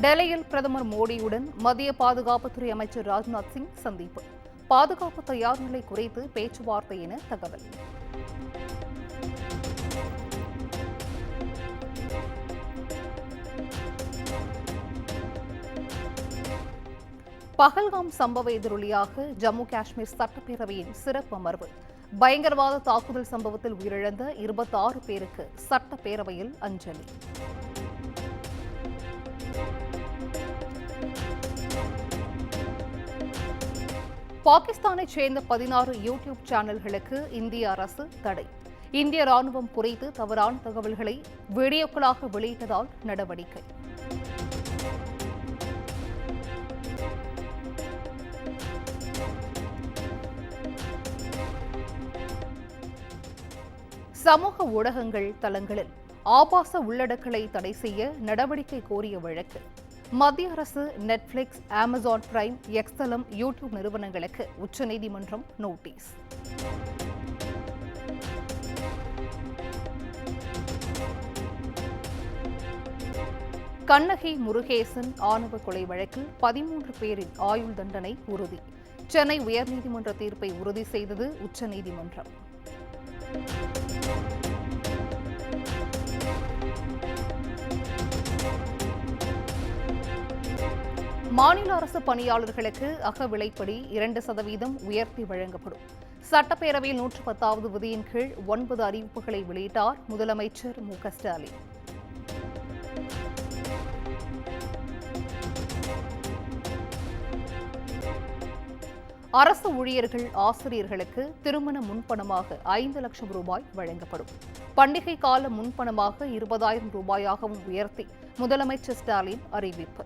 டெல்லியில் பிரதமர் மோடியுடன் மத்திய பாதுகாப்புத்துறை அமைச்சர் ராஜ்நாத் சிங் சந்திப்பு. பாதுகாப்பு தயார் நிலை குறித்து பேச்சுவார்த்தை என தகவல். பஹல்காம் சம்பவ எதிரொலியாக ஜம்மு காஷ்மீர் சட்டப்பேரவையின் சிறப்பு அமர்வு. பயங்கரவாத தாக்குதல் சம்பவத்தில் உயிரிழந்த 26 பேருக்கு சட்டப்பேரவையில் அஞ்சலி. பாகிஸ்தானைச் சேர்ந்த 16 யூடியூப் சேனல்களுக்கு இந்திய அரசு தடை. இந்திய ராணுவம் குறித்து தவறான தகவல்களை வீடியோக்களாக வெளியிட்டதால் நடவடிக்கை. சமூக ஊடகங்கள் தளங்களில் ஆபாச உள்ளடக்கலை தடை செய்ய நடவடிக்கை கோரிய வழக்கு. மத்திய அரசு நெட்ஃபிளிக்ஸ், அமேசான் பிரைம், எக்ஸ்தலம், யூடியூப் நிறுவனங்களுக்கு உச்சநீதிமன்றம் நோட்டீஸ். கண்ணகி முருகேசன் ஆணவ கொலை வழக்கில் 13 பேரின் ஆயுள் தண்டனை உறுதி. சென்னை உயர்நீதிமன்ற தீர்ப்பை உறுதி செய்தது உச்சநீதிமன்றம். மாநில அரசு பணியாளர்களுக்கு அகவிலைப்படி 2% உயர்த்தி வழங்கப்படும். சட்டப்பேரவையில் 110வது விதியின் கீழ் 9 அறிவிப்புகளை வெளியிட்டார் முதலமைச்சர் மு.க.ஸ்டாலின். அரசு ஊழியர்கள், ஆசிரியர்களுக்கு திருமண முன்பணமாக 5 லட்சம் ரூபாய் வழங்கப்படும். பண்டிகை கால முன்பணமாக 20,000 ரூபாயாகவும் உயர்த்தி முதலமைச்சர் ஸ்டாலின் அறிவிப்பு.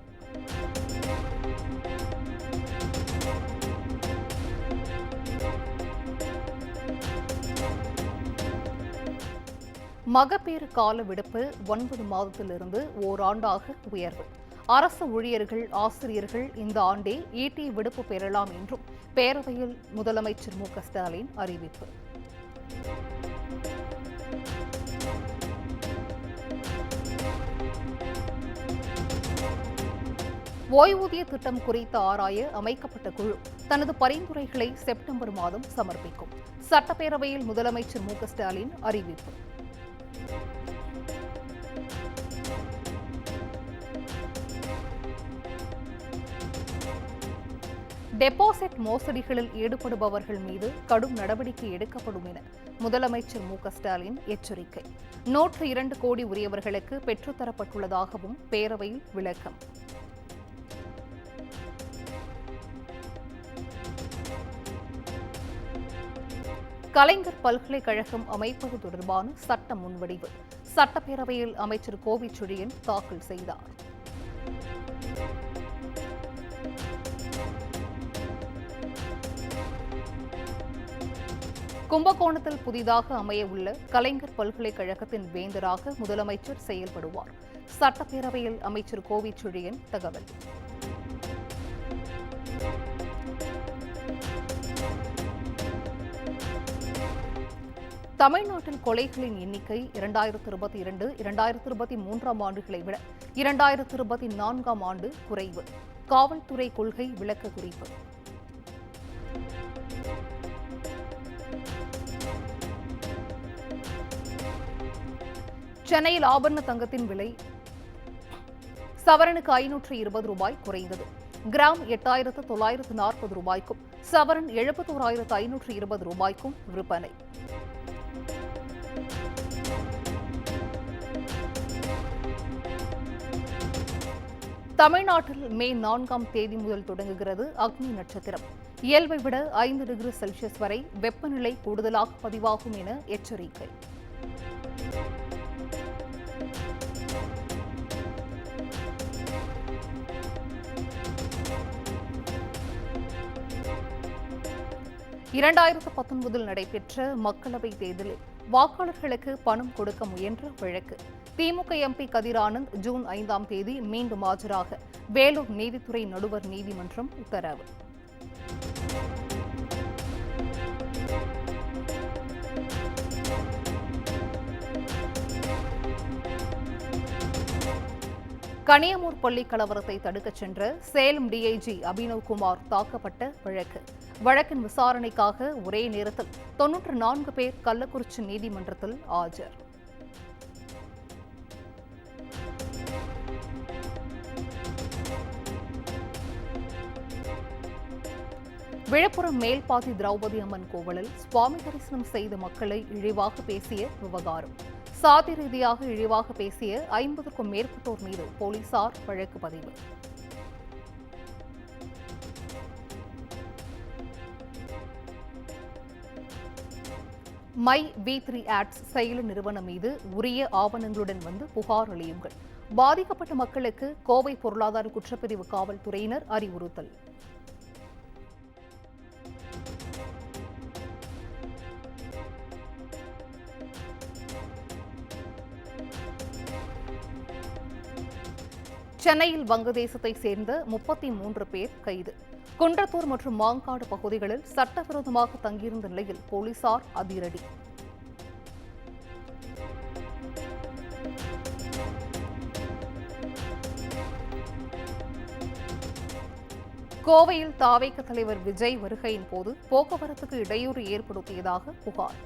மகப்பேறு கால விடுப்பு 9 மாதத்திலிருந்து ஓராண்டாக உயர்வு. அரசு ஊழியர்கள், ஆசிரியர்கள் இந்த ஆண்டே ஈட்டி விடுப்பு பெறலாம் என்றும் பேரவையில் முதலமைச்சர் மு.க.ஸ்டாலின் அறிவிப்பு. ஓய்வூதிய திட்டம் குறித்து ஆராய அமைக்கப்பட்ட குழு தனது பரிந்துரைகளை செப்டம்பர் மாதம் சமர்ப்பிக்கும். சட்டப்பேரவையில் முதலமைச்சர் மு.க.ஸ்டாலின் அறிவிப்பு. டெபாசிட் மோசடிகளில் ஈடுபடுபவர்கள் மீது கடும் நடவடிக்கை எடுக்கப்படும் என முதலமைச்சர் மு.க.ஸ்டாலின் எச்சரிக்கை. 102 கோடி உரியவர்களுக்கு பெற்றுத்தரப்பட்டுள்ளதாகவும் பேரவையில் விளக்கம். கலைஞர் பல்கலைக்கழகம் அமைப்பது தொடர்பான சட்ட முன்வடிவு சட்டப்பேரவையில் அமைச்சர் கோவிச்செழியன் தாக்கல் செய்தார். கும்பகோணத்தில் புதிதாக அமைய உள்ள கலைஞர் பல்கலைக்கழகத்தின் வேந்தராக முதலமைச்சர் செயல்படுவார். சட்டப்பேரவையில் அமைச்சர் கோவிச்செழியன் தகவல். தமிழ்நாட்டில் கொலைகளின் எண்ணிக்கை 2022, 2023 ஆண்டுகளை விட 2024 ஆண்டு குறைவு. காவல்துறை கொள்கை விளக்க குறிப்பு. சென்னையில் ஆபரண தங்கத்தின் விலை சவரனுக்கு 520 ரூபாய் குறைந்தது. கிராம் 8,940 ரூபாய்க்கும் சவரன் 71,520 ரூபாய்க்கும் விற்பனை. தமிழ்நாட்டில் மே 4ஆம் தேதி முதல் தொடங்குகிறது அக்னி நட்சத்திரம். இயல்பை விட 5 டிகிரி செல்சியஸ் வரை வெப்பநிலை கூடுதலாக பதிவாகும் என எச்சரிக்கை. (2019) நடைபெற்ற மக்களவைத் தேர்தலில் வாக்காளர்களுக்கு பணம் கொடுக்க முயன்ற வழக்கு. திமுக எம்பி கதிர் ஆனந்த் ஜூன் 5ஆம் தேதி மீண்டும் ஆஜராக வேலூர் நீதித்துறை நடுவர் நீதிமன்றம் உத்தரவு. கனியமூர் பள்ளி கலவரத்தை தடுக்கச் சென்ற சேலம் டிஐஜி அபினவ்குமார் தாக்கப்பட்ட வழக்கின் விசாரணைக்காக ஒரே நேரத்தில் 94 பேர் கள்ளக்குறிச்சி நீதிமன்றத்தில் ஆஜர். விழுப்புரம் மேல்பாதி திரௌபதி அம்மன் கோவிலில் சுவாமி தரிசனம் செய்த மக்களை இழிவாக பேசிய விவகாரம். சாதி ரீதியாக இழிவாக பேசிய 50க்கும் மேற்பட்டோர் மீது போலீசார் வழக்கு பதிவு. மை V3 ஆட்ஸ் செயலி நிறுவனம் மீது உரிய ஆவணங்களுடன் வந்து புகார் அளியுங்கள். பாதிக்கப்பட்ட மக்களுக்கு கோவை பொருளாதார குற்றப்பிரிவு காவல்துறையினர் அறிவுறுத்தல். சென்னையில் வங்கதேசத்தை சேர்ந்த 33 பேர் கைது. குன்றத்தூர் மற்றும் மாங்காடு பகுதிகளில் சட்டவிரோதமாக தங்கியிருந்த நிலையில் போலீசார் அதிரடி. கோவையில் தாவேக தலைவர் விஜய் வருகையின் போது போக்குவரத்துக்கு இடையூறு ஏற்படுத்தியதாக புகார்.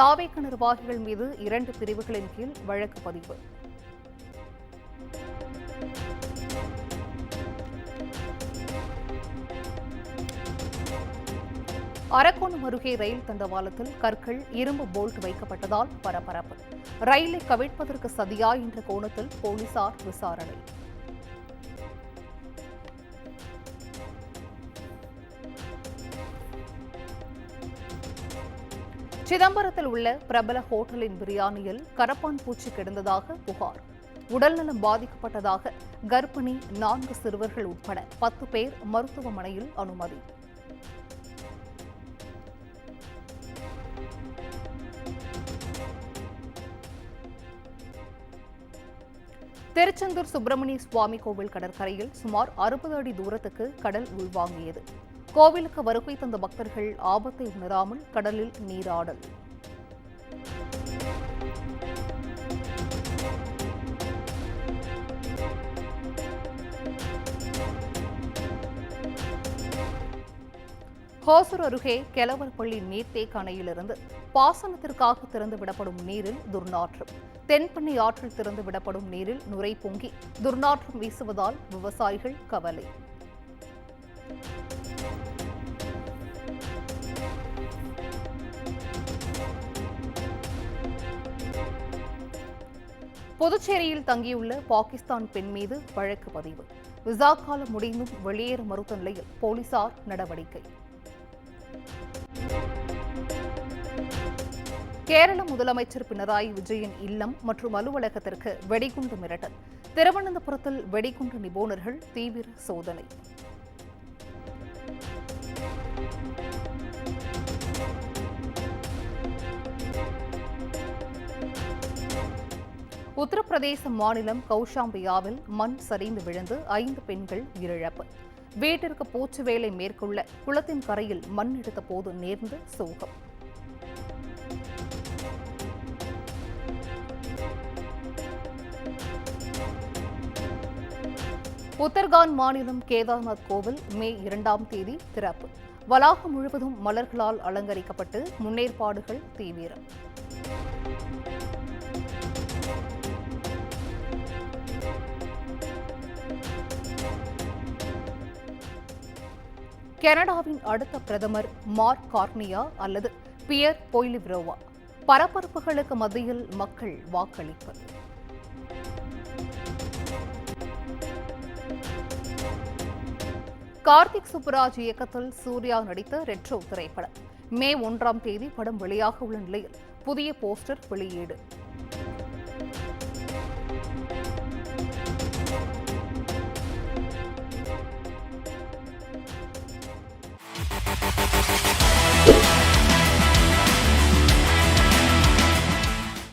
தாவேக நிர்வாகிகள் மீது 2 பிரிவுகளின் கீழ் வழக்கு பதிவு. அரக்கோணம் அருகே ரயில் தண்டவாளத்தில் கற்கள், இரும்பு போல்ட் வைக்கப்பட்டதால் பரபரப்பு. ரயிலை கவிழ்ப்பதற்கு சதியா என்ற கோணத்தில் போலீசார் விசாரணை. சிதம்பரத்தில் உள்ள பிரபல ஹோட்டலின் பிரியாணியில் கரப்பான் பூச்சி கிடந்ததாக புகார். உடல்நலம் பாதிக்கப்பட்டதாக கர்ப்பிணி 4 சிறுவர்கள் உட்பட 10 பேர் மருத்துவமனையில் அனுமதி. திருச்செந்தூர் சுப்பிரமணிய சுவாமி கோவில் கடற்கரையில் சுமார் 60 அடி தூரத்துக்கு கடல் உள்வாங்கியது. கோவிலுக்கு வருகை தந்த பக்தர்கள் ஆபத்தை உணராமல் கடலில் நீராடல். ஹோசூர் அருகே கெலவரப்பள்ளி நீர்த்தேக்க அணையிலிருந்து பாசனத்திற்காக திறந்துவிடப்படும் நீரில் துர்நாற்றம். தென்பண்ணை ஆற்றில் திறந்துவிடப்படும் நீரில் நுரை பொங்கி துர்நாற்றம் வீசுவதால் விவசாயிகள் கவலை. புதுச்சேரியில் தங்கியுள்ள பாகிஸ்தான் பெண் மீது வழக்கு பதிவு. விசா காலம் முடிந்தும் வெளியேற மறுத்த நிலையில் போலீசார் நடவடிக்கை. கேரள முதலமைச்சர் பினராயி விஜயன் இல்லம் மற்றும் அலுவலகத்திற்கு வெடிகுண்டு மிரட்டல். திருவனந்தபுரத்தில் வெடிகுண்டு நிபுணர்கள் தீவிர சோதனை. உத்தரப்பிரதேச மாநிலம் கௌஷாம்பியாவில் மண் சரிந்து விழுந்து 5 பெண்கள் உயிரிழப்பு. வீட்டிற்கு பூச்சு வேலை மேற்கொள்ள குளத்தின் கரையில் மண் எடுத்த போது நேர்ந்த சோகம். உத்தரகாண்ட் மாநிலம் கேதார்நாத் கோவில் மே 2ஆம் தேதி திறப்பு. வளாகம் முழுவதும் மலர்களால் அலங்கரிக்கப்பட்டு முன்னேற்பாடுகள் தீவிரம். கனடாவின் அடுத்த பிரதமர் மார்க் கார்னியா அல்லது பியர் பொய்லிவ்ரோவா? பரபரப்புகளுக்கு மத்தியில் மக்கள் வாக்களிப்பு. கார்த்திக் சுப்புராஜ் இயக்கத்தில் சூர்யா நடித்த ரெட்ரோ திரைப்படம் மே 1ஆம் தேதி படம் வெளியாக உள்ள நிலையில் புதிய போஸ்டர் வெளியீடு.